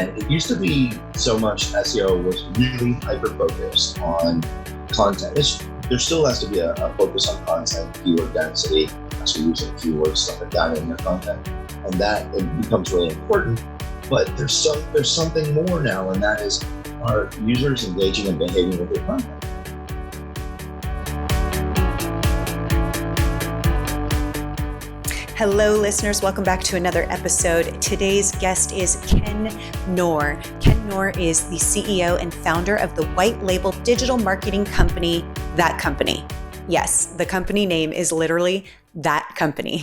And it used to be so much SEO was really hyper-focused on content. There still has to be a focus on content, keyword density, so using keywords, stuff like that in your content. And that it becomes really important. But there's something more now, and that is are users engaging and behaving with your content. Hello, listeners. Welcome back to another episode. Today's guest is Ken Knorr. Ken Knorr is the CEO and founder of the white label digital marketing company, That Company. Yes, the company name is literally That Company.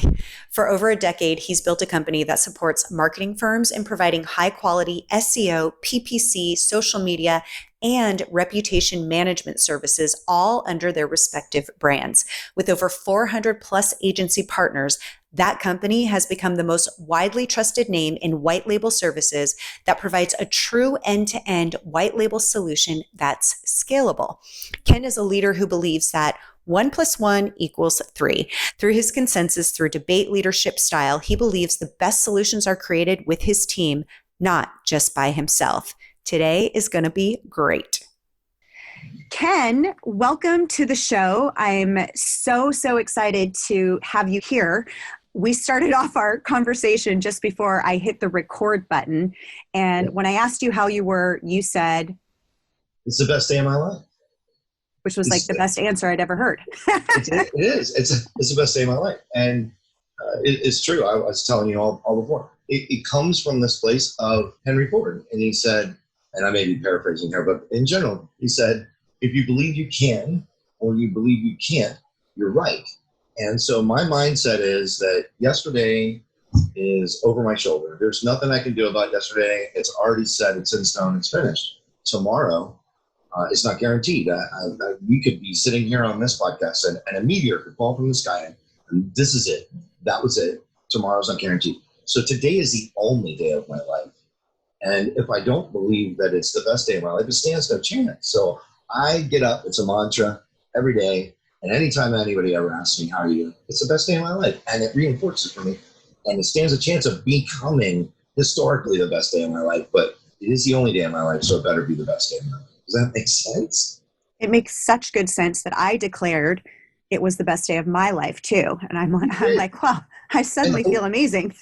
For over a decade, he's built a company that supports marketing firms in providing high quality SEO, PPC, social media, and reputation management services, all under their respective brands. With over 400 plus agency partners, That Company has become the most widely trusted name in white label services that provides a true end-to-end white label solution that's scalable. Ken is a leader who believes that 1 + 1 = 3. Through his consensus, through debate leadership style, he believes the best solutions are created with his team, not just by himself. Today is going to be great. Ken, welcome to the show. I'm so excited to have you here. We started off our conversation just before I hit the record button. And when I asked you how you were, you said, "It's the best day of my life." Which was like the best answer I'd ever heard. It is. It's the best day of my life. And it's true. I was telling you all before. It comes from this place of Henry Ford. And he said, and I may be paraphrasing here, but in general, he said, if you believe you can or you believe you can't, you're right. And so my mindset is that yesterday is over my shoulder. There's nothing I can do about yesterday. It's already set. It's in stone. It's finished. Tomorrow, it's not guaranteed. We could be sitting here on this podcast and a meteor could fall from the sky and this is it. That was it. Tomorrow's not guaranteed. So today is the only day of my life. And if I don't believe that it's the best day of my life, it stands no chance. So I get up. It's a mantra every day. And anytime anybody ever asks me, how are you? It's the best day of my life. And it reinforces for me. And it stands a chance of becoming historically the best day of my life. But it is the only day of my life, so it better be the best day of my life. Does that make sense? It makes such good sense that I declared it was the best day of my life too. And I'm like, wow, I suddenly feel amazing.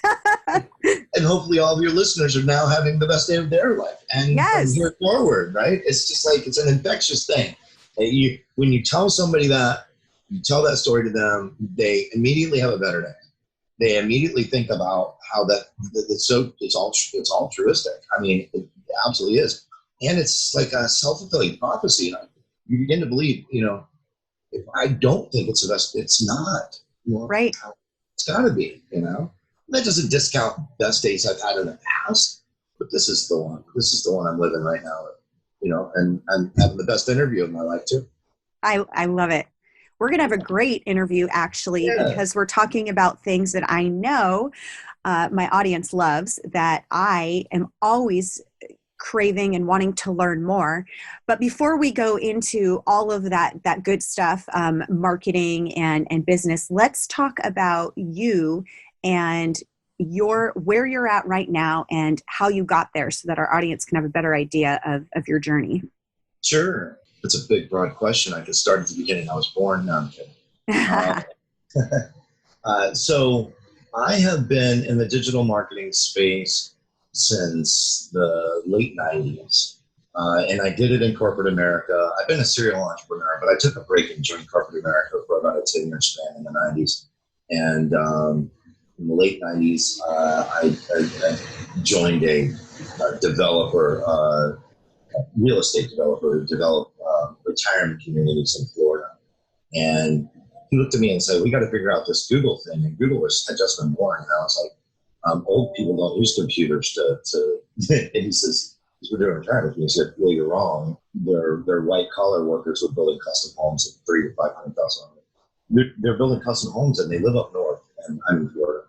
And hopefully all of your listeners are now having the best day of their life. And from here forward, right? It's just like, it's an infectious thing. When you tell somebody that, you tell that story to them, they immediately have a better day. They immediately think about how it's all truistic. I mean, it absolutely is. And it's like a self-fulfilling prophecy. You begin to believe, if I don't think it's the best, it's not. Right. It's got to be, That doesn't discount best days I've had in the past, but this is the one. This is the one I'm living right now, and I'm having the best interview of my life too. I love it. We're going to have a great interview actually, because we're talking about things that I know my audience loves, that I am always craving and wanting to learn more. But before we go into all of that good stuff, marketing and business, let's talk about you and where you're at right now and how you got there so that our audience can have a better idea of your journey. Sure. It's a big, broad question. I could start at the beginning. I was born. No, I'm kidding. So I have been in the digital marketing space since the late 90s. And I did it in corporate America. I've been a serial entrepreneur, but I took a break and joined corporate America for about a 10-year span in the 90s. And in the late 90s, I joined a developer, real estate developer who developed retirement communities in Florida. And he looked at me and said, we got to figure out this Google thing. And Google had just been born. And I was like, old people don't use computers to and he says, we're doing retirement. He said, well, you're wrong. They're white collar workers who are building custom homes at $300,000 to $500,000. They're building custom homes and they live up north, and I'm in Florida.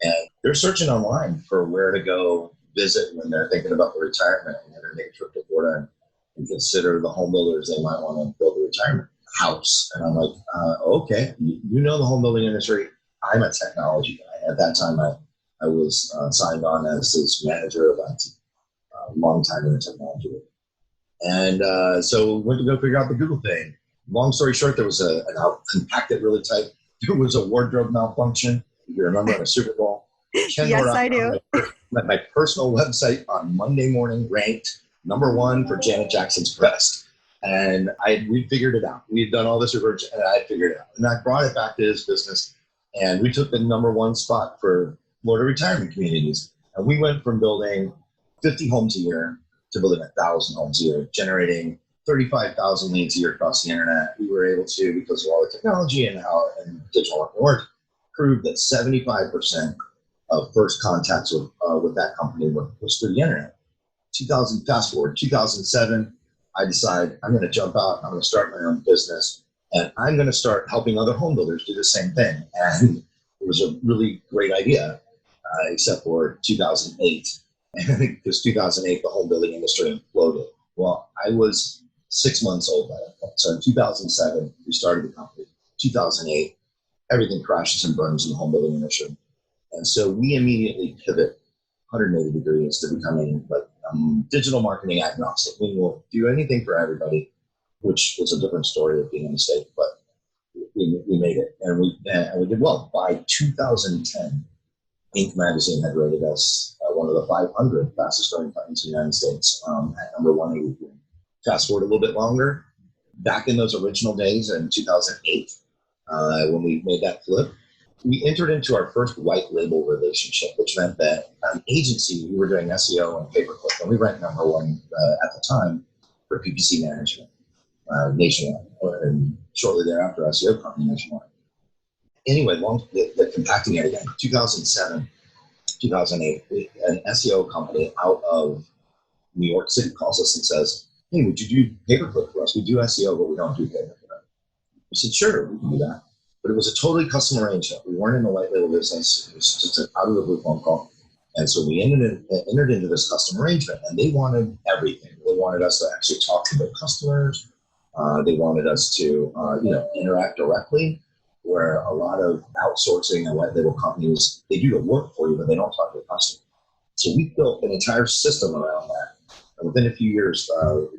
And they're searching online for where to go visit when they're thinking about the retirement and they're going to make a trip to Florida and consider the home builders they might want to build a retirement house. And I'm like, okay, you know the home building industry. I'm a technology guy. At that time, I was signed on as his manager of IT. long time in the technology. And so went to go figure out the Google thing. Long story short, there was and I'll compact it really tight. There was a wardrobe malfunction. If you remember, at a Super Bowl. Yes, I do. My personal website on Monday morning ranked #1 for Janet Jackson's breast. And we figured it out. We had done all this research, and I figured it out. And I brought it back to his business, and we took the #1 spot for Florida retirement communities. And we went from building 50 homes a year to building 1,000 homes a year, generating 35,000 leads a year across the internet. We were able to, because of all the technology and how digital marketing worked, prove that 75% of first contacts with that company was through the internet. Fast forward, 2007, I decide I'm going to jump out. I'm going to start my own business, and I'm going to start helping other home builders do the same thing. And it was a really great idea, except for 2008. And I think because 2008, the home building industry imploded. Well, I was 6 months old by that point. So in 2007, we started the company. 2008, everything crashes and burns in the home building industry. And so we immediately pivot 180 degrees to becoming digital marketing agnostic. We will do anything for everybody, which was a different story of being a mistake, but we made it, and we did well. By 2010, Inc. magazine had rated us one of the 500 fastest growing companies in the United States at #1. Fast forward a little bit longer, back in those original days in 2008, when we made that flip, we entered into our first white label relationship, which meant that an agency, we were doing SEO and pay-per-click, and we ranked #1 at the time for PPC management nationwide, and shortly thereafter, SEO company nationwide. Anyway, the compacting it again, 2007, 2008, an SEO company out of New York City calls us and says, "Hey, would you do pay-per-click for us? We do SEO, but we don't do pay-per-click." I said, "Sure, we can do that." But it was a totally custom arrangement. We weren't in the white label business. It was just an out-of-the-blue phone call. And so we entered into this custom arrangement, and they wanted everything. They wanted us to actually talk to their customers. They wanted us to interact directly, where a lot of outsourcing and white label companies, they do the work for you, but they don't talk to the customer. So we built an entire system around that. And within a few years,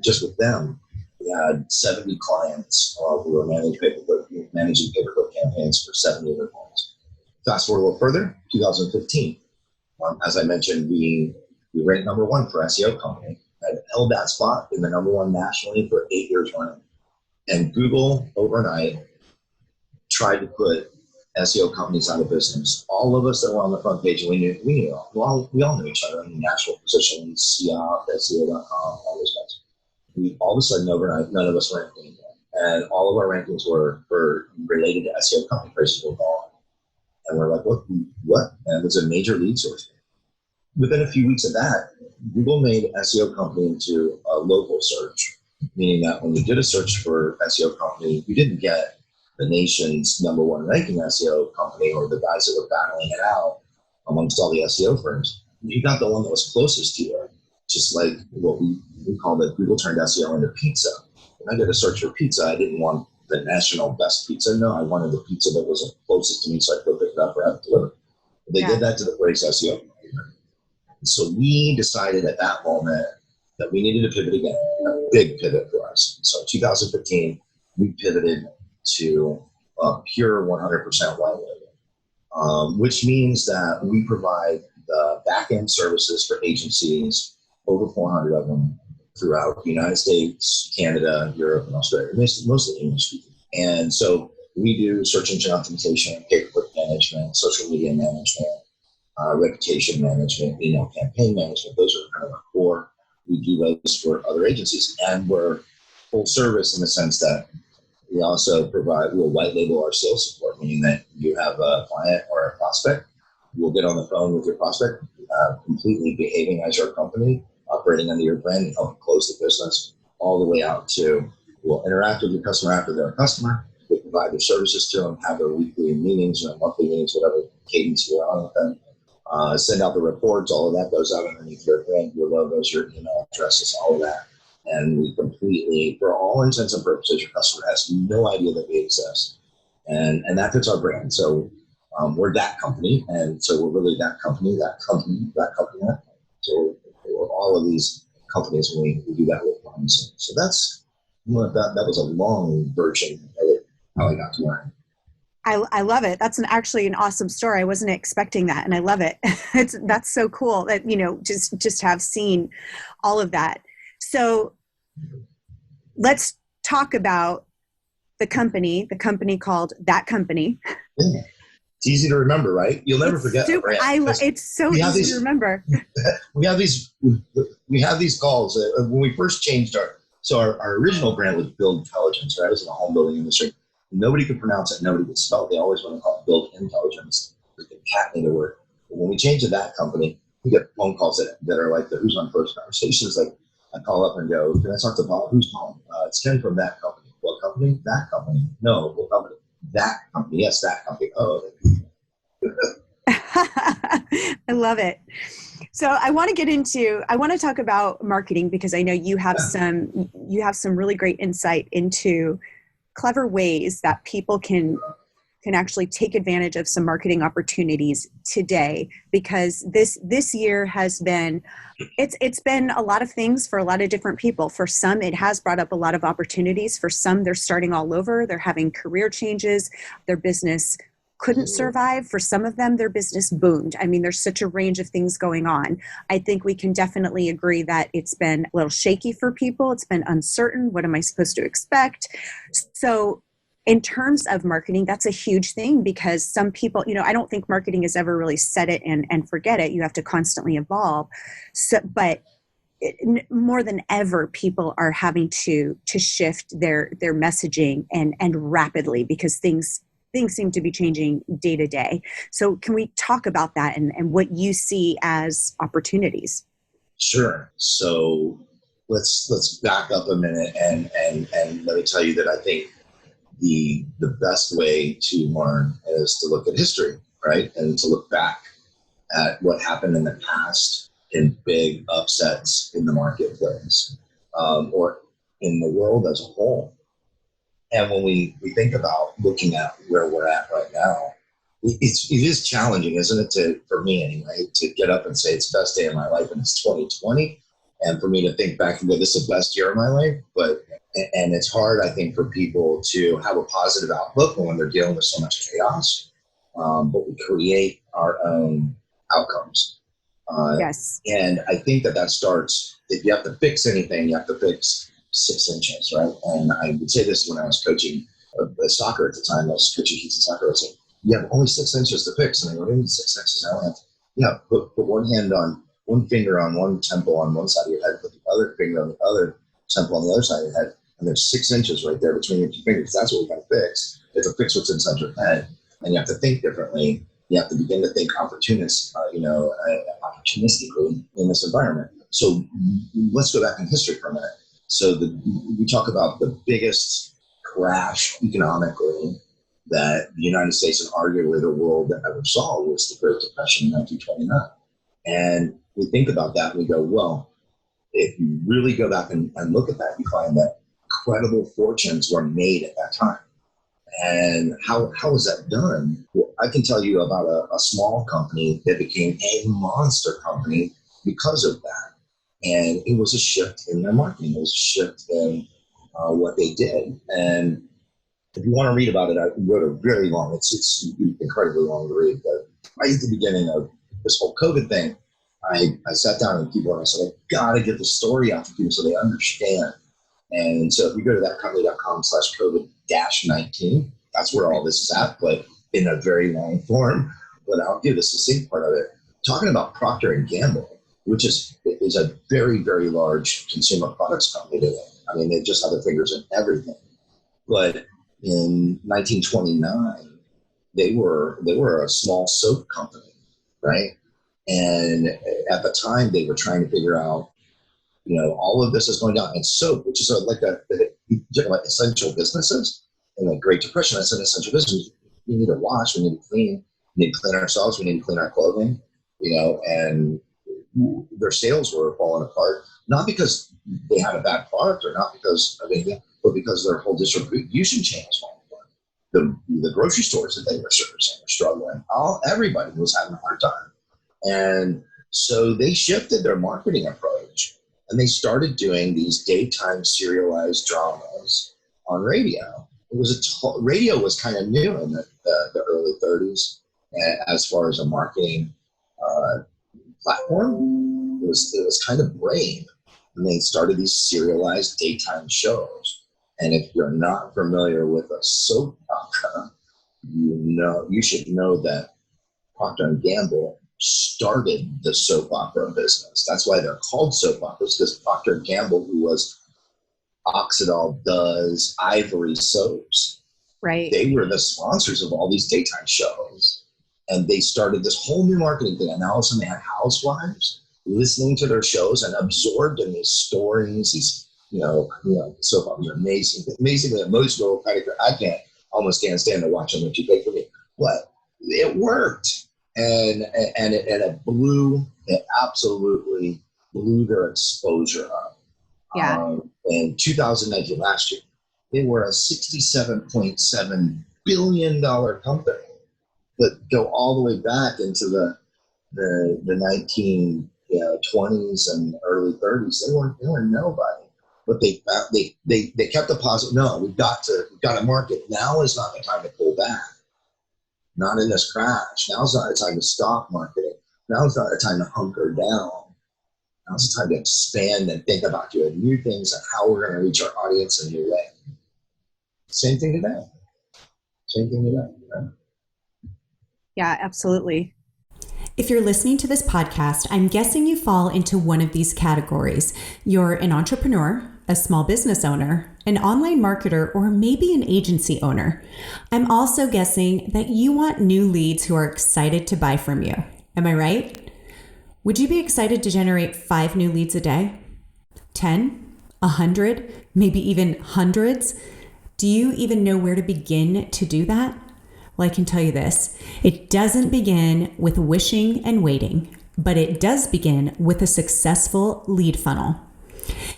just with them, we had 70 clients who were managing pay-per-click campaigns for 70 other homes. Fast forward a little further, 2015. As I mentioned, we ranked #1 for SEO company. I held that spot in the #1 nationally for 8 years running. And Google overnight tried to put SEO companies out of business. All of us that were on the front page, we all knew each other in natural positions, SEO, SEO.com, all those guys. All of a sudden, overnight, none of us ranked anymore. And all of our rankings were related to SEO company prices were gone. And we're like, what? And it was a major lead source. Within a few weeks of that, Google made SEO company into a local search, meaning that when you did a search for SEO company, you didn't get the nation's #1 ranking SEO company or the guys that were battling it out amongst all the SEO firms. You got the one that was closest to you, just like what we call it. Google turned SEO into pizza. When I did a search for pizza, I didn't want the national best pizza. No, I wanted the pizza that was closest to me so I could pick it up or have it delivered. They did that to the phrase SEO. So we decided at that moment that we needed to pivot again, a big pivot for us. So in 2015, we pivoted to a pure 100% white label, which means that we provide the back-end services for agencies, over 400 of them, throughout the United States, Canada, Europe, and Australia, mostly English speaking. And so we do search engine optimization, pay-per-click management, social media management, reputation management, email campaign management. Those are kind of our core. We do those for other agencies, and we're full service in the sense that we also we'll white label our sales support, meaning that you have a client or a prospect, we'll get on the phone with your prospect, completely behaving as your company, operating under your brand, and help close the business all the way out to, we'll interact with your customer after they're a customer, we'll provide their services to them, have their weekly meetings or monthly meetings, whatever cadence you're on with them, send out the reports, all of that goes out underneath your brand, your logos, your email addresses, all of that. And we completely, for all intents and purposes, your customer has no idea that we exist. And that fits our brand. So we're that company. And so we're really that company. So we're all of these companies when we do that with them. So that's, that was a long version of it, how I got to where I am. I love it. That's actually an awesome story. I wasn't expecting that, and I love it. That's so cool that, just have seen all of that. So let's talk about the company called That Company. Yeah. It's easy to remember, right? You'll never forget. It's so easy to remember. We have these calls when we first changed our original brand was Build Intelligence, right? It was in the home building industry. Nobody could pronounce it. Nobody could spell it. They always want to call it Build Intelligence. Like the cat made it work. But when we changed to That Company, we get phone calls that are like the Who's on First conversations. Like I call up and go, can I talk to Bob? Who's calling? It's Ken from That Company. What company? That Company. No, what company? That Company. Yes, That Company. Oh. I love it. So I want to talk about marketing, because I know you have some really great insight into clever ways that people can actually take advantage of some marketing opportunities today, because this year has been, it's been a lot of things for a lot of different people. For some, it has brought up a lot of opportunities. For some, they're starting all over. They're having career changes. Their business couldn't survive. For some of them, their business boomed. I mean, there's such a range of things going on. I think we can definitely agree that it's been a little shaky for people. It's been uncertain. What am I supposed to expect? So in terms of marketing, that's a huge thing, because some people, I don't think marketing is ever really set it and forget it. You have to constantly evolve. So, but more than ever, people are having to shift their messaging and rapidly, because things seem to be changing day to day. So can we talk about that and what you see as opportunities? Sure. So let's back up a minute and let me tell you that I think the best way to learn is to look at history, right? And to look back at what happened in the past in big upsets in the marketplace, or in the world as a whole. And when we think about looking at where we're at right now, it is challenging, isn't it, for me anyway, to get up and say it's the best day of my life and it's 2020, and for me to think back and go, this is the best year of my life. And it's hard, I think, for people to have a positive outlook when they're dealing with so much chaos. But we create our own outcomes. Yes. And I think that starts, if you have to fix anything, you have to fix 6 inches, right? And I would say this when I was coaching soccer at the time. I was coaching kids in soccer. I would say, you have only 6 inches to fix. And I go, what do you mean 6 inches? I only have to, put one finger on one temple on one side of your head, put the other finger on the other temple on the other side of your head. And there's 6 inches right there between your two fingers. That's what we got to fix. You have to fix what's inside your head. And you have to think differently. You have to begin to think opportunistically in this environment. So let's go back in history for a minute. So we talk about the biggest crash economically that the United States and arguably the world ever saw was the Great Depression in 1929. And we think about that and we go, well, if you really go back and look at that, you find that incredible fortunes were made at that time. And how was that done? Well, I can tell you about a small company that became a monster company because of that. And it was a shift in their marketing. It was a shift in what they did. And if you want to read about it, I wrote a very long, it's incredibly long to read, but right at the beginning of this whole COVID thing, I sat down with people and I said, I've got to get the story out to people so they understand. And so if you go to thatcompany.com/COVID-19, that's where all this is at, but in a very long form. But I'll give the succinct part of it. Talking about Procter & Gamble, which is a very, very large consumer products company today. I mean, they just have their fingers in everything. But in 1929, they were a small soap company, right? And at the time, they were trying to figure out, all of this is going down. And soap, which is you talk about essential businesses in the Great Depression, that's an essential business. We need to wash, we need to clean, we need to clean ourselves, we need to clean our clothing, and their sales were falling apart, not because they had a bad product or not because of anything, but because their whole distribution chain was falling apart. The grocery stores that they were servicing were struggling. Everybody was having a hard time. And so they shifted their marketing approach And they started doing these daytime serialized dramas on radio. It was radio was kind of new in the early 30s as far as a marketing platform. It was kind of brave. And they started these serialized daytime shows. And if you're not familiar with a soap opera, you should know that Procter and Gamble started the soap opera business. That's why they're called soap operas, because Procter and Gamble, who was Oxydol, Does, Ivory soaps, right? They were the sponsors of all these daytime shows, and they started this whole new marketing thing. And now all of a sudden they had housewives listening to their shows and absorbed in these stories. These soap operas are amazingly emotional. I almost can't stand to watch them. They're too big for me, but it worked. And it absolutely blew their exposure up. Yeah. In 2019, last year, they were a $67.7 billion company that go all the way back into the 1920s and early 30s. They were nobody, but they kept the positive. No, we've got to market. Now is not the time to pull back. Not in this crash. Now's not the time to stop marketing. Now's not the time to hunker down. Now's the time to expand and think about doing new things and how we're going to reach our audience in a new way. Same thing today. Right? Yeah, absolutely. If you're listening to this podcast, I'm guessing you fall into one of these categories. You're an entrepreneur, a small business owner, an online marketer, or maybe an agency owner. I'm also guessing that you want new leads who are excited to buy from you. Am I right? Would you be excited to generate 5 new leads a day? 10? 100? Maybe even hundreds? Do you even know where to begin to do that? Well, I can tell you this. It doesn't begin with wishing and waiting, but it does begin with a successful lead funnel.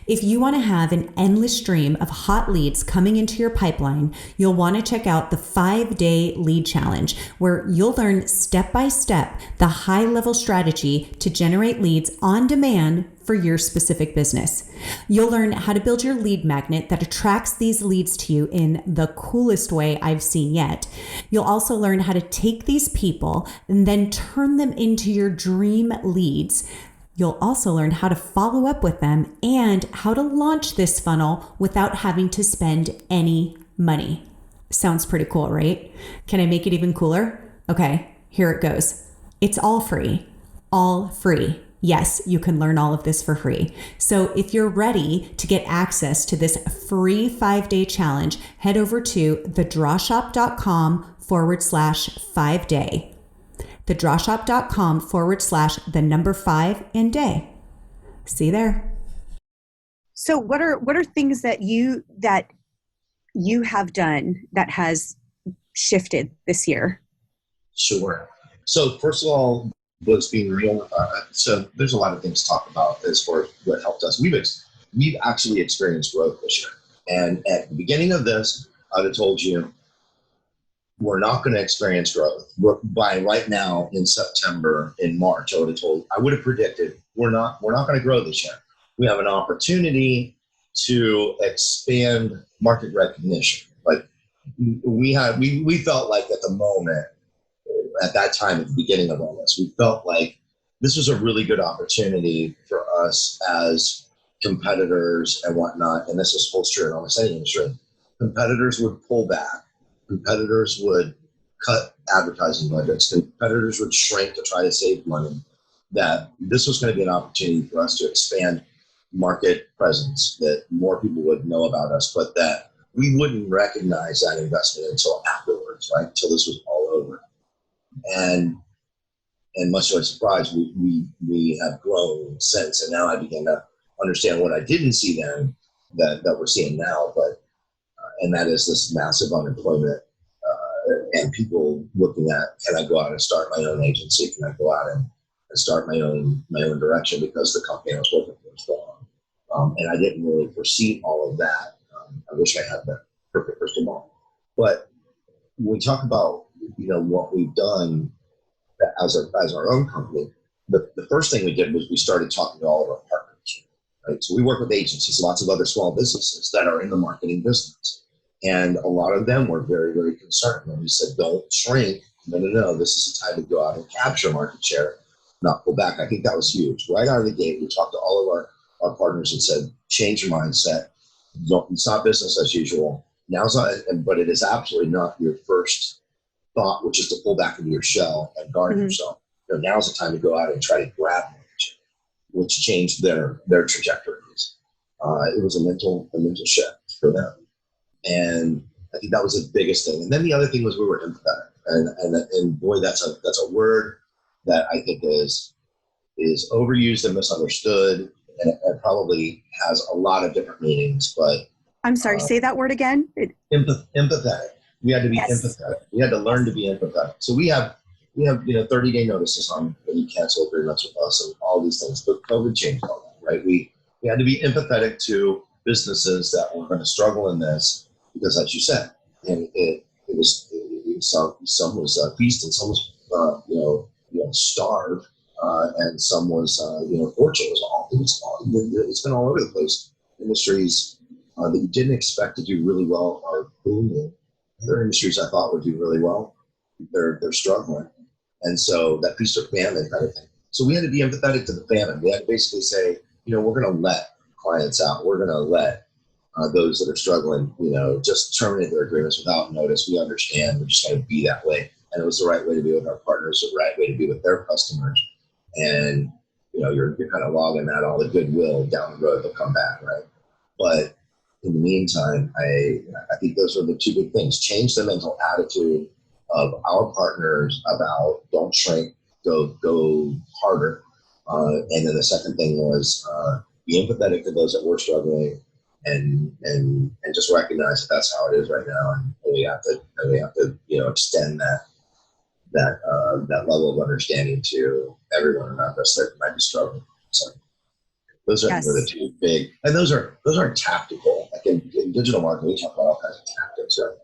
If you want to have an endless stream of hot leads coming into your pipeline, you'll want to check out the 5-day lead challenge, where you'll learn step by step the high-level strategy to generate leads on demand for your specific business. You'll learn how to build your lead magnet that attracts these leads to you in the coolest way I've seen yet. You'll also learn how to take these people and then turn them into your dream leads. You'll also learn how to follow up with them and how to launch this funnel without having to spend any money. Sounds pretty cool, right? Can I make it even cooler? Okay, here it goes. It's all free. All free. Yes, you can learn all of this for free. So if you're ready to get access to this free 5-day challenge, head over to thedrawshop.com/5day. thedrawshop.com/5 and day. See you there. So what are things that you have done that has shifted this year? Sure. So first of all, was being real. So there's a lot of things to talk about as far as what helped us. We've actually experienced growth this year. And at the beginning of this, I'd have told you, we're not going to experience growth. By right now, in September, in March, I would have predicted we're not going to grow this year. We have an opportunity to expand market recognition. Like we felt like at the moment, at that time, at the beginning of all this, we felt like this was a really good opportunity for us as competitors and whatnot. And this is holds true in almost any industry. Competitors would pull back. Competitors would cut advertising budgets. Competitors would shrink to try to save money. That this was going to be an opportunity for us to expand market presence, that more people would know about us, but that we wouldn't recognize that investment until afterwards, right? Until this was all over. And much to our surprise, we have grown since. And now I begin to understand what I didn't see then that we're seeing now, and that is this massive unemployment and people looking at, can I go out and start my own agency? Can I go out and start my own direction because the company I was working for was gone? And I didn't really foresee all of that. I wish I had the perfect crystal ball. But when we talk about what we've done as our own company, the first thing we did was we started talking to all of our partners. right? So we work with agencies, lots of other small businesses that are in the marketing business. And a lot of them were very, very concerned. And we said, don't shrink. No. This is the time to go out and capture market share, not pull back. I think that was huge. Right out of the gate, we talked to all of our partners and said, change your mindset. It's not business as usual. Now's not, but it is absolutely not your first thought, which is to pull back into your shell and guard yourself. Now's the time to go out and try to grab market share, which changed their trajectories. It was a mental shift for them. And I think that was the biggest thing. And then the other thing was we were empathetic. And boy, that's a word that I think is overused and misunderstood, and it probably has a lot of different meanings. But I'm sorry, say that word again. Empathetic. We had to be empathetic. We had to learn to be empathetic. So we have 30-day notices on when you cancel agreements with us and all these things. But COVID changed all that, right? We had to be empathetic to businesses that were going to struggle in this because, as you said, and it was some was feast and some was starved, and some was fortune. It's been all over the place. Industries that you didn't expect to do really well are booming. Other industries I thought would do really well, they're struggling, and so that feast or famine kind of thing. So we had to be empathetic to the famine. We had to basically say, we're going to let clients out. We're going to let those that are struggling, just terminate their agreements without notice. We understand. We're just going to be that way. And it was the right way to be with our partners, the right way to be with their customers. And, you're kind of logging that all the goodwill down the road. They'll come back, right? But in the meantime, I think those are the two big things. Change the mental attitude of our partners about don't shrink, go harder. And then the second thing was be empathetic to those that were struggling, and just recognize that that's how it is right now, and we have to extend that level of understanding to everyone around us that might be struggling. So those are the two big, and those are tactical. Like in digital marketing, we talk about all kinds of tactics, right?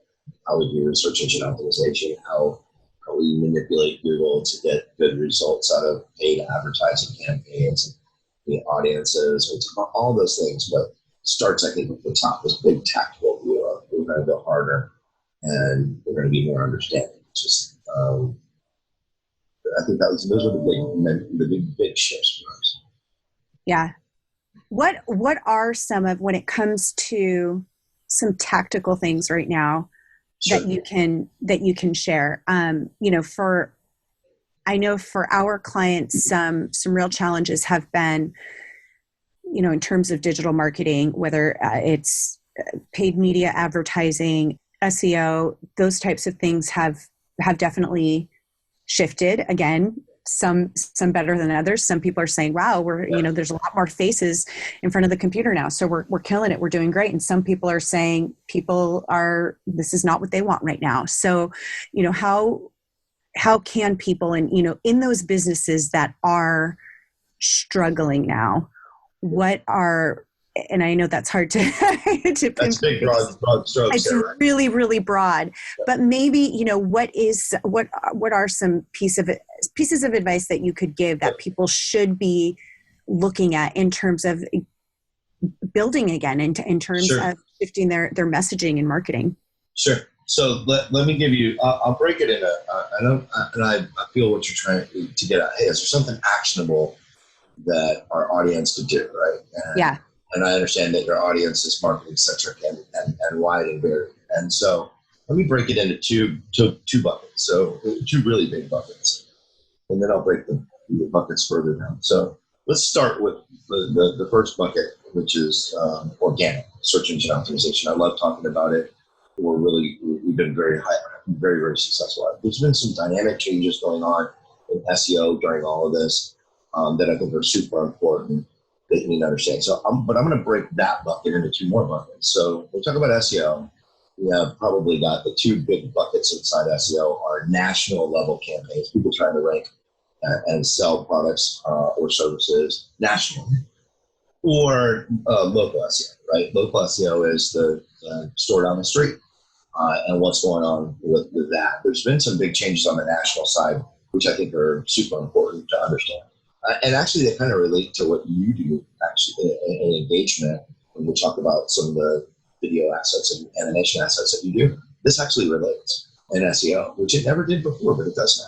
How we do search engine optimization, how we manipulate Google to get good results out of paid advertising campaigns and the audiences. We talk about all those things, but starts, I think, at the top, this big tactical view of we're going to go harder and we're going to be more understanding. Just, I think those are the big shifts for us. Yeah. What are some of, when it comes to some tactical things right now that you can share? I know for our clients, some real challenges have been, in terms of digital marketing, whether it's paid media advertising, SEO, those types of things have definitely shifted. Again, some better than others. Some people are saying, wow, there's a lot more faces in front of the computer now. So we're killing it. We're doing great. And some people are saying this is not what they want right now. So, how can people, in those businesses that are struggling now, and I know that's hard to that's big, broad strokes. It's there, right? Really, really broad. Yeah. But maybe, what are some pieces of advice that you could give that people should be looking at in terms of building again, in terms of shifting their messaging and marketing? Sure. So let me give you, I'll break it into, I feel what you're trying to get at. Hey, is there something actionable that our audience could do, right? And I understand that your audience is marketing centric and wide and varied. And so let me break it into two buckets. So two really big buckets. And then I'll break the buckets further down. So let's start with the first bucket, which is organic search engine optimization. I love talking about it. We've been very, very successful. There's been some dynamic changes going on in SEO during all of this that I think are super important that you need to understand. So, but I'm going to break that bucket into two more buckets. So when we talk about SEO, we have probably got the two big buckets inside SEO are national level campaigns, people trying to rank and sell products or services nationally, or local SEO, right? Local SEO is the store down the street. And what's going on with that. There's been some big changes on the national side, which I think are super important to understand. And actually, they kind of relate to what you do, actually, in engagement. When we talk about some of the video assets and animation assets that you do, this actually relates in SEO, which it never did before, but it does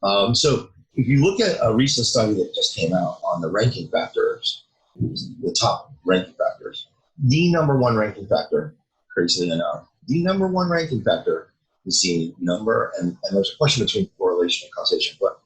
now. So if you look at a recent study that just came out on the ranking factors, the top ranking factors, the number one ranking factor, crazily enough, the number one ranking factor is the number, and there's a question between correlation and causation, but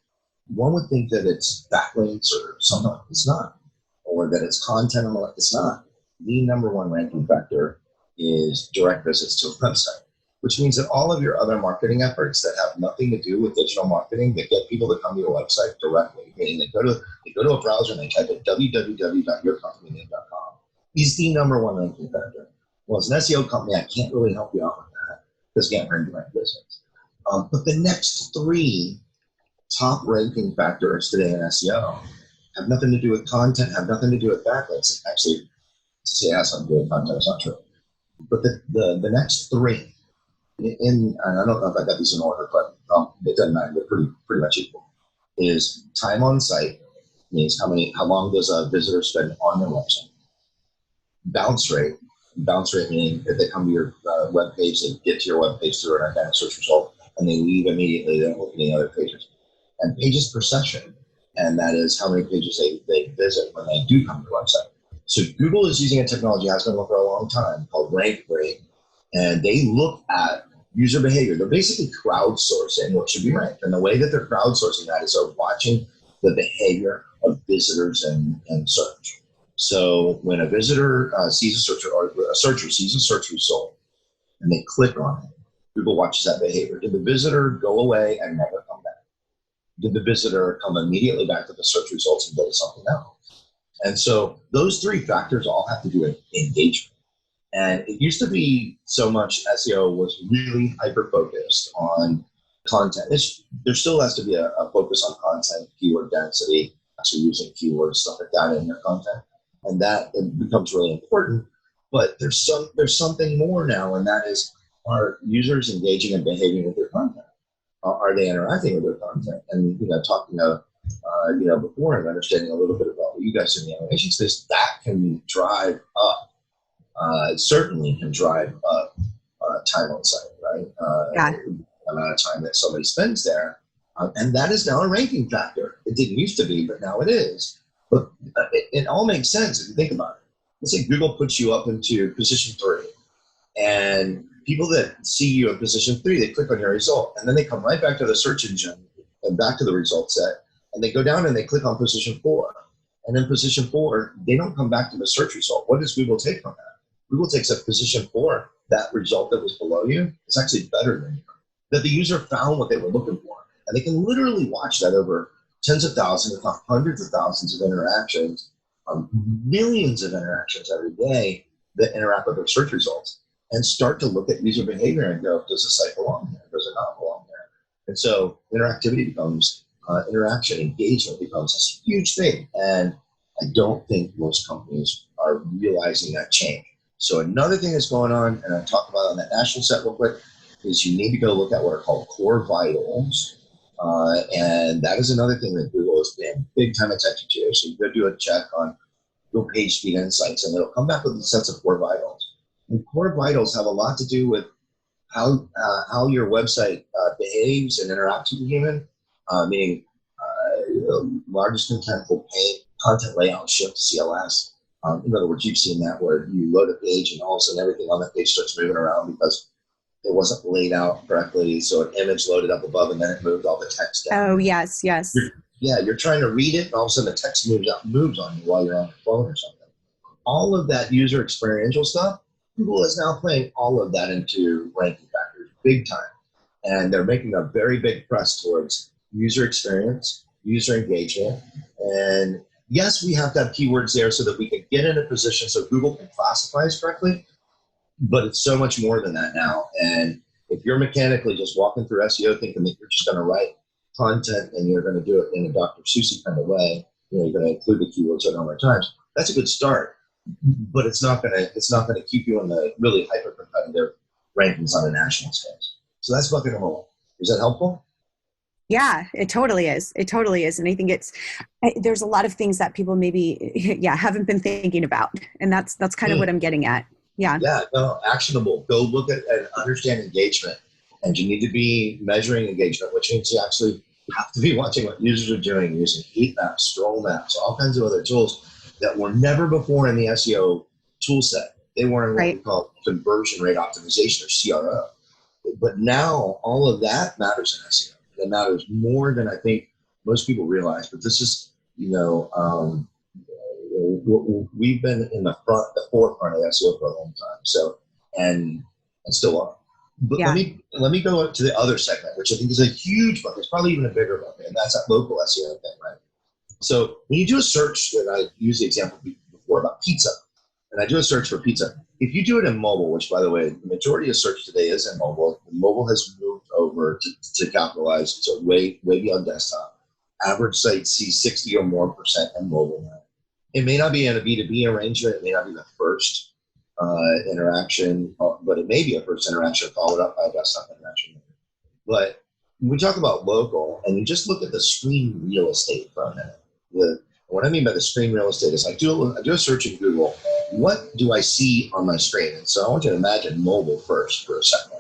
one would think that it's backlinks or something. It's not. Or that it's content. It's not. The number one ranking factor is direct visits to a website, which means that all of your other marketing efforts that have nothing to do with digital marketing, that get people to come to your website directly, meaning they go to a browser and they type in www.yourcompanyname.com, is the number one ranking factor. Well, as an SEO company, I can't really help you out with that because I can't bring direct visits. But the next three top ranking factors today in SEO have nothing to do with content, have nothing to do with backlinks. Actually, to say it has something to do with content is not true. But the next three, and I don't know if I got these in order, but it doesn't matter. They're pretty much equal. Is time on site, means how long does a visitor spend on your website? Bounce rate meaning if they come to your web page, they get to your web page through an organic search result, and they leave immediately. They don't look at any other pages. And pages per session, and that is how many pages they visit when they do come to the website. So Google is using a technology, has been for a long time, called rank rate, and they look at user behavior. They're basically crowdsourcing what should be ranked, and the way that they're crowdsourcing that is they're watching the behavior of visitors and search. So when a visitor sees a search, or a searcher sees a search result, and they click on it, Google watches that behavior. Did the visitor go away and never come back? Did the visitor come immediately back to the search results and go to something else? And so those three factors all have to do with engagement. And it used to be so much SEO was really hyper-focused on content. There still has to be a focus on content, keyword density, actually using keywords, stuff like that in your content. And that it becomes really important. But there's something more now, and that is, are users engaging and behaving with their content? Are they interacting with their content? And talking to before and understanding a little bit about what you guys do in the animation space, that can drive up. Certainly can drive up time on site, right? Amount of time that somebody spends there, and that is now a ranking factor. It didn't used to be, but now it is. But it all makes sense if you think about it. Let's say Google puts you up into position 3, and people that see you in position 3, they click on your result, and then they come right back to the search engine and back to the result set, and they go down and they click on position 4. And in position 4, they don't come back to the search result. What does Google take from that? Google takes a position 4, that result that was below you is actually better than you. That the user found what they were looking for. And they can literally watch that over tens of thousands, if not hundreds of thousands of interactions, millions of interactions every day that interact with their search results, and start to look at user behavior and go, does the site belong there? Does it not belong there? And so interactivity becomes, interaction, engagement becomes a huge thing. And I don't think most companies are realizing that change. So another thing that's going on, and I talked about on that national set real quick, is you need to go look at what are called core vitals. And that is another thing that Google is paying big time attention to. So you go do a check on Google Page Speed Insights, and it'll come back with a sense of core vitals. And core vitals have a lot to do with how your website behaves and interacts with the human, meaning largest contentful paint, content layout shift, CLS. In other words, you've seen that where you load a page and all of a sudden everything on that page starts moving around because it wasn't laid out correctly. So an image loaded up above and then it moved all the text down. Oh, yes. You're trying to read it and all of a sudden the text moves on you while you're on your phone or something. All of that user experiential stuff, Google is now playing all of that into ranking factors big time. And they're making a very big press towards user experience, user engagement. And yes, we have to have keywords there so that we can get in a position so Google can classify us correctly. But it's so much more than that now. And if you're mechanically just walking through SEO thinking that you're just going to write content and you're going to do it in a Dr. Seuss kind of way, you're going to include the keywords a number of times, that's a good start. But it's not going to keep you in the really hyper competitive rankings on a national stage. So that's bucket number 1. Is that helpful? Yeah, it totally is. It totally is. And I think there's a lot of things that people maybe, yeah, haven't been thinking about. And that's kind of what I'm getting at. Yeah. Yeah, no, actionable. Go look at and understand engagement. And you need to be measuring engagement, which means you actually have to be watching what users are doing, using heat maps, scroll maps, all kinds of other tools that were never before in the SEO tool set. They were in what we call conversion rate optimization, or CRO. But now all of that matters in SEO. It matters more than I think most people realize. But this is, we've been in the forefront of SEO for a long time. So, and still are. But let me go to the other segment, which I think is a huge bucket. It's probably even a bigger bucket, and that's that local SEO thing, right? So when you do a search, and I used the example before about pizza, and I do a search for pizza. If you do it in mobile, which by the way, the majority of search today is in mobile. Mobile has moved over to capitalize, so way beyond desktop. Average sites see 60 or more % in mobile now. It may not be in a B2B arrangement. It may not be the first interaction, but it may be a first interaction followed up by a desktop interaction. But when we talk about local, and you just look at the screen real estate for a minute, what I mean by the screen real estate is I do a search in Google. What do I see on my screen? And so I want you to imagine mobile first for a second.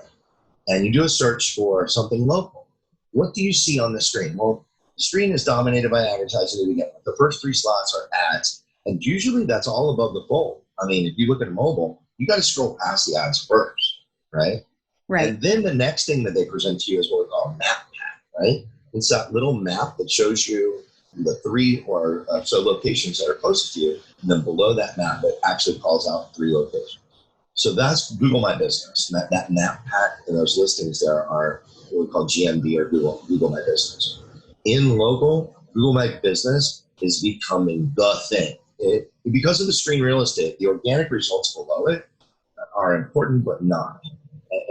And you do a search for something local. What do you see on the screen? Well, the screen is dominated by advertising to begin with. The first 3 slots are ads. And usually that's all above the fold. I mean, if you look at mobile, you got to scroll past the ads first, right? Right. And then the next thing that they present to you is what we call a map pack, right? It's that little map that shows you the 3 or so locations that are closest to you. And then below that map, it actually calls out 3 locations. So that's Google My Business. And that map pack and those listings there are what we call GMB or Google My Business. In local, Google My Business is becoming the thing. Because of the screen real estate, the organic results below it are important, but not.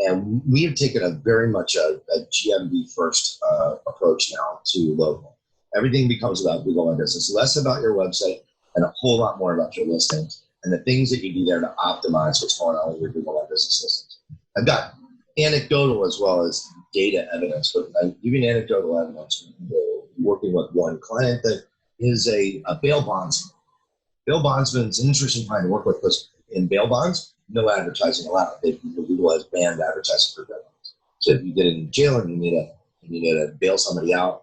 And we have taken a very much a GMB first approach now to local. Everything becomes about Google My Business, less about your website and a whole lot more about your listings and the things that you do there to optimize what's going on with your Google My Business listings. I've got anecdotal as well as data evidence, but I'm giving anecdotal evidence. Working with one client that is a bail bondsman. Bail bondsman is an interesting client to work with because in bail bonds, no advertising allowed. Google has banned advertising for bail bonds. So if you get in jail and you need to bail somebody out,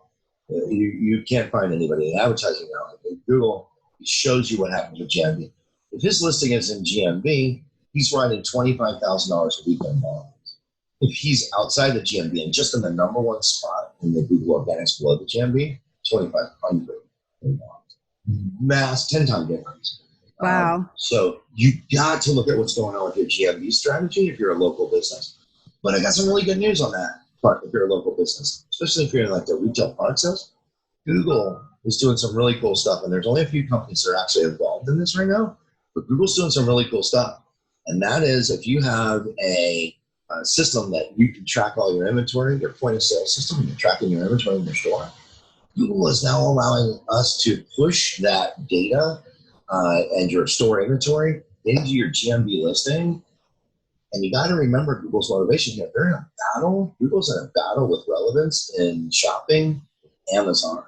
you can't find anybody in advertising now. Google shows you what happens with GMB. If his listing is in GMB, he's writing $25,000 a week in bonds. If he's outside the GMB and just in the number 1 spot in the Google Organics below the GMB, 2,500 in bonds. Mass 10-time difference. Wow. So you got to look at what's going on with your GMB strategy if you're a local business. But I got some really good news on that part if you're a local business, especially if you're in like the retail product sales. Google is doing some really cool stuff, and there's only a few companies that are actually involved in this right now, but Google's doing some really cool stuff. And that is if you have a system that you can track all your inventory, your point of sale system, and you're tracking your inventory in your store, Google is now allowing us to push that data and your store inventory into your GMB listing. And you got to remember Google's motivation here. They're in a battle. Google's in a battle with relevance in shopping, Amazon.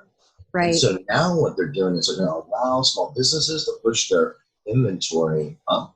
Right. And so now what they're doing is they're going to allow small businesses to push their inventory up.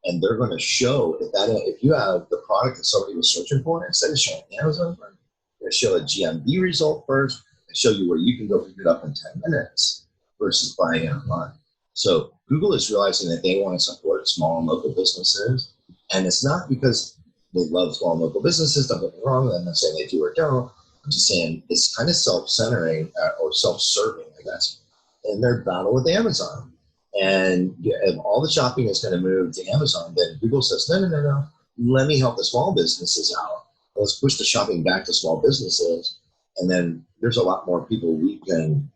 And they're going to show if you have the product that somebody was searching for, instead of showing Amazon first, they're going to show a GMB result first and show you where you can go pick it up in 10 minutes versus buying it online. So Google is realizing that they want to support small and local businesses. And it's not because they love small and local businesses. Don't get me wrong. I'm not saying they do or don't. I'm just saying it's kind of self-centering or self-serving, I guess, in their battle with Amazon. And if all the shopping is going to move to Amazon, then Google says, no. Let me help the small businesses out. Let's push the shopping back to small businesses. And then there's a lot more people we can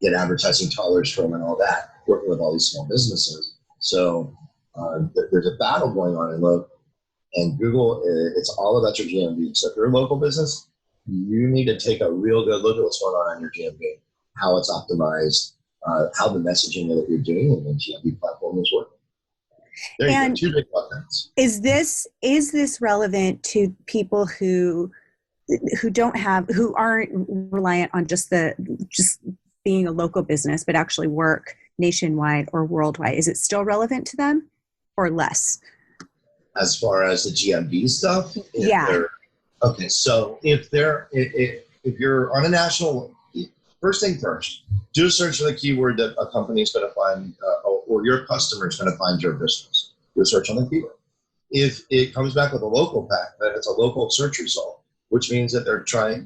get advertising dollars from and all that, working with all these small businesses. So there's a battle going on in local. And Google, it's all about your GMB. So if you're a local business, you need to take a real good look at what's going on your GMB, how it's optimized, how the messaging that you're doing in the GMB platform is working. There you go, 2 big buckets. Is this relevant to people who who aren't reliant on just being a local business, but actually work nationwide or worldwide? Is it still relevant to them or less? As far as the GMB stuff? Yeah. Okay, so if you're on a national, first thing first, do a search for the keyword that a company is going to find, or your customer is going to find your business. Do a search on the keyword. If it comes back with a local pack, then it's a local search result, which means that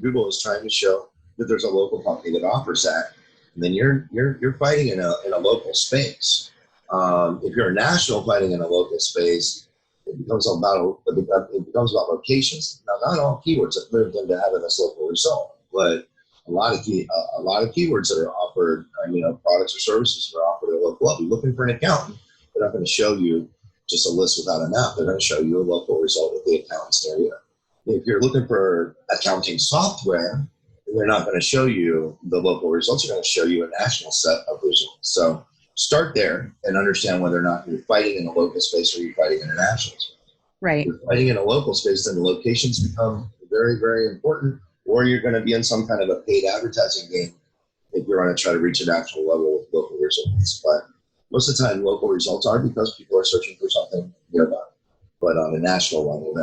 Google is trying to show that there's a local company that offers that. And then you're fighting in a local space. If you're a national fighting in a local space, it becomes about locations. Now, not all keywords have moved into having this local result, but a lot of keywords that are offered, products or services that are offered at a local level. You're looking for an accountant, they're not going to show you just a list without a map. They're going to show you a local result with the accountant's area. If you're looking for accounting software, they're not going to show you the local results. They're going to show you a national set of results. So start there and understand whether or not you're fighting in a local space or you're fighting in a national space. Right. If you're fighting in a local space, then the locations become very, very important, or you're going to be in some kind of a paid advertising game if you're going to try to reach a national level with local results. But most of the time, local results are because people are searching for something nearby. But on a national level,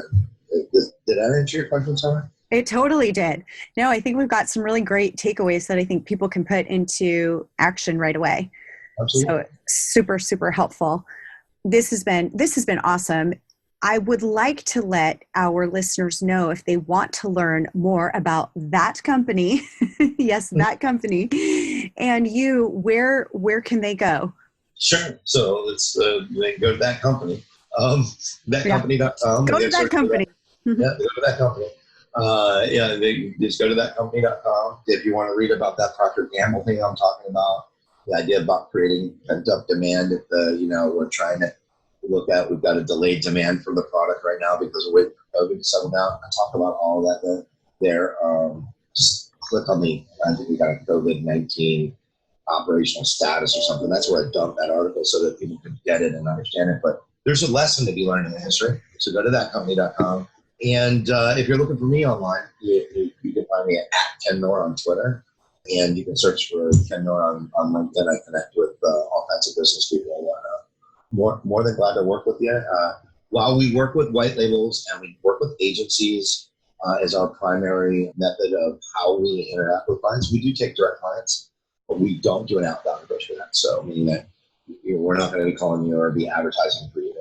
did that answer your question, Sarah? It totally did. No, I think we've got some really great takeaways that I think people can put into action right away. Absolutely. So super, super helpful. This has been awesome. I would like to let our listeners know if they want to learn more about that company. Yes, that company. And you, where can they go? Sure. So they can go to that company. Thatcompany.com. Go to that company. Yeah, go to that company. They just go to thatcompany.com. If you want to read about that Procter & Gamble thing I'm talking about, the idea about creating pent-up demand, we're trying to look at, we've got a delayed demand for the product right now because we're waiting for COVID to settle down. I talk about all of that there. Just click on I think we got a COVID-19 operational status or something. That's where I dumped that article so that people can get it and understand it. But there's a lesson to be learned in the history. So go to thatcompany.com. And if you're looking for me online, you can find me at Ken Knorr on Twitter. And you can search for Ken Knorr on LinkedIn. I connect with all kinds of business people. More than glad to work with you. While we work with white labels and we work with agencies as our primary method of how we interact with clients, we do take direct clients, but we don't do an outbound approach for that. So meaning that we're not going to be calling you or be advertising for you.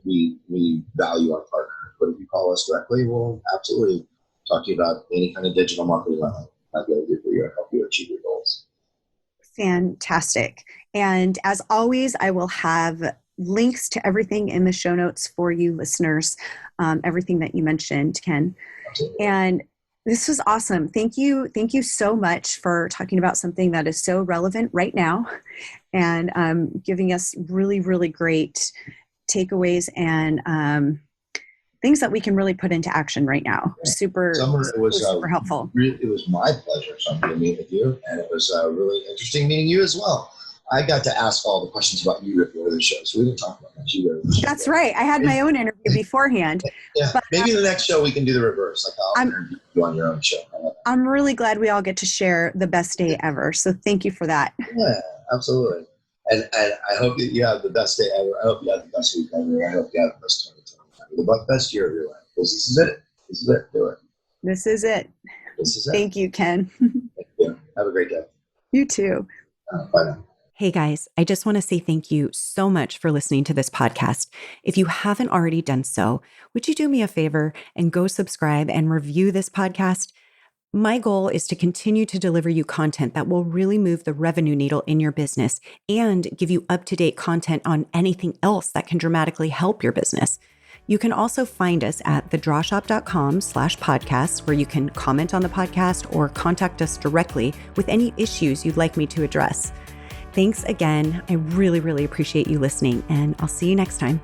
We value our partner. But if you call us directly, we'll absolutely talk to you about any kind of digital marketing I'd be able to do for you and help you achieve your goals. Fantastic. And as always, I will have links to everything in the show notes for you listeners, everything that you mentioned, Ken. Absolutely. And this was awesome. Thank you. Thank you so much for talking about something that is so relevant right now and giving us really, really great takeaways and things that we can really put into action right now. Super helpful. It was my pleasure, Summer, to meet with you, and it was really interesting meeting you as well. I got to ask all the questions about you at the other show, so we didn't talk about that. That's right. I had my own interview beforehand. Yeah, but maybe the next show we can do the reverse. Like I'll interview you on your own show. I'm really glad we all get to share the best day ever. So thank you for that. Yeah, absolutely. And I hope that you have the best day ever. I hope you have the best week ever. I hope you have the best 2020, the best year of your life. Because this is it. This is it. Do it. This is it. This is it. Thank you, Ken. Thank you. Have a great day. You too. Bye now. Hey guys, I just want to say thank you so much for listening to this podcast. If you haven't already done so, would you do me a favor and go subscribe and review this podcast? My goal is to continue to deliver you content that will really move the revenue needle in your business and give you up-to-date content on anything else that can dramatically help your business. You can also find us at thedrawshop.com/podcast, where you can comment on the podcast or contact us directly with any issues you'd like me to address. Thanks again. I really, really appreciate you listening, and I'll see you next time.